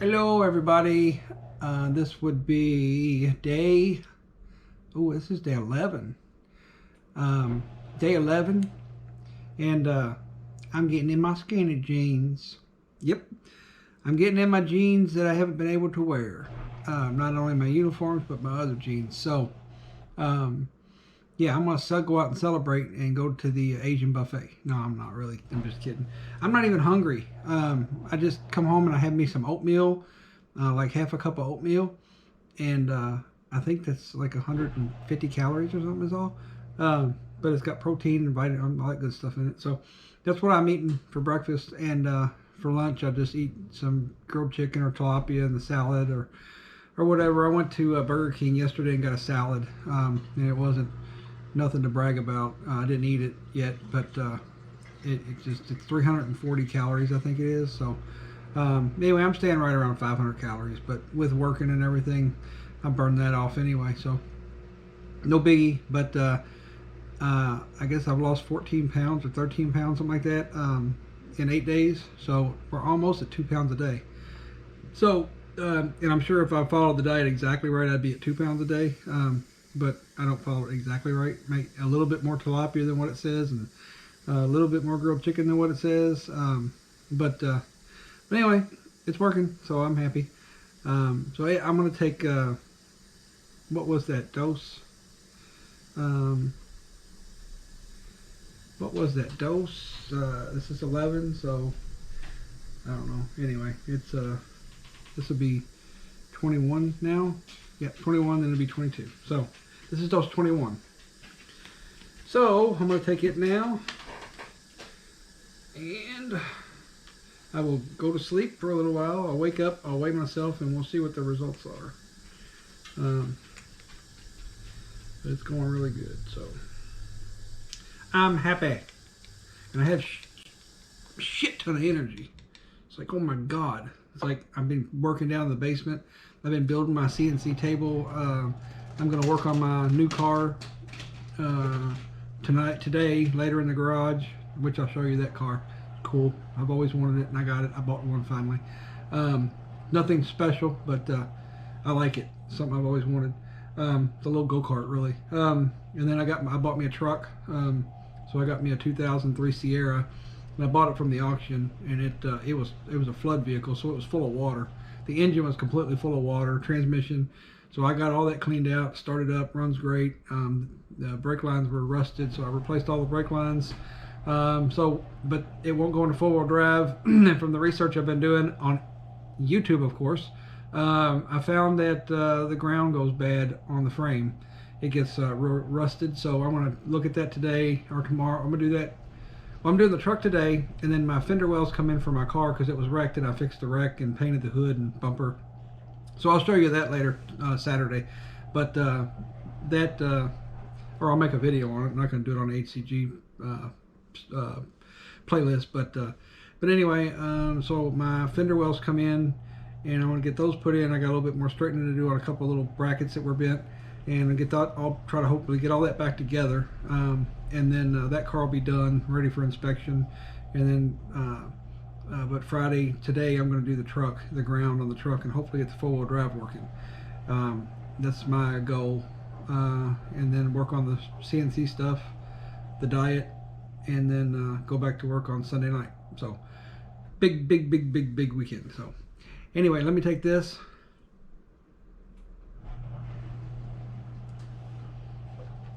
Hello everybody. This would be day, this is day 11. Day 11, and I'm getting in my skinny jeans. Yep, I'm getting in my jeans that I haven't been able to wear. Not only my uniforms, but my other jeans. So, yeah, I'm going to go out and celebrate and go to the Asian buffet. No, I'm not really. I'm just kidding. I'm not even hungry. I just come home and I have me some oatmeal, like half a cup of oatmeal. And I think that's like 150 calories or something is all. But it's got protein and vitamin, all that good stuff in it. So that's what I'm eating for breakfast. And for lunch, I just eat some grilled chicken or tilapia in the salad or whatever. I went to Burger King yesterday and got a salad. And it wasn't nothing to brag about. I didn't eat it yet, but it's 340 calories, I think it is. So anyway, I'm staying right around 500 calories, but with working and everything, I burned that off anyway. So no biggie. But I guess I've lost 14 pounds or 13 pounds, something like that, in 8 days. So we're almost at 2 pounds a day. So and I'm sure if I followed the diet exactly right, I'd be at 2 pounds a day. But I don't follow it exactly right. Make a little bit more tilapia than what it says, and a little bit more grilled chicken than what it says. But anyway, it's working, so I'm happy. So hey, I'm gonna take what was that dose? What was that dose? This is 11, so I don't know. Anyway, it's this will be 21 now. Yeah, 21, then it'll be 22. So this is dose 21. So I'm going to take it now, and I will go to sleep for a little while. I'll wake up, I'll weigh myself, and we'll see what the results are. But it's going really good, so I'm happy, and I have shit ton of energy. It's like, oh my god, it's like I've been working down in the basement. I've been building my CNC table. I'm going to work on my new car today, later in the garage, which I'll show you that car. Cool. I've always wanted it, and I got it. I bought one finally. Nothing special, but I like it. Something I've always wanted. It's a little go-kart, really. And then I bought me a truck. So I got me a 2003 Sierra, and I bought it from the auction, and it was a flood vehicle, so it was full of water. The engine was completely full of water, transmission. So I got all that cleaned out, started up, runs great. The brake lines were rusted, so I replaced all the brake lines. But it won't go into four-wheel drive. And from the research I've been doing on YouTube, of course, I found that the ground goes bad on the frame. It gets rusted, so I'm going to look at that today or tomorrow. I'm going to do that. Well, I'm doing the truck today, and then my fender wells come in for my car because it was wrecked, and I fixed the wreck and painted the hood and bumper. So I'll show you that later, Saturday. But or I'll make a video on it. I'm not going to do it on the HCG playlist. But anyway, so my fender wells come in, and I want to get those put in. I got a little bit more straightening to do on a couple of little brackets that were bent. And I'll try to hopefully get all that back together, and then that car will be done, ready for inspection. And then, but today I'm going to do the ground on the truck, and hopefully get the four-wheel drive working. That's my goal. And then work on the CNC stuff, the diet, and then go back to work on Sunday night. So big weekend. So anyway, let me take this.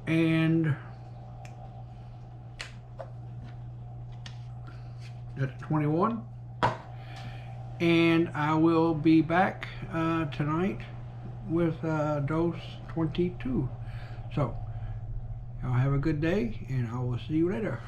And that's 21, and I will be back tonight with dose 22. So y'all have a good day, and I will see you later.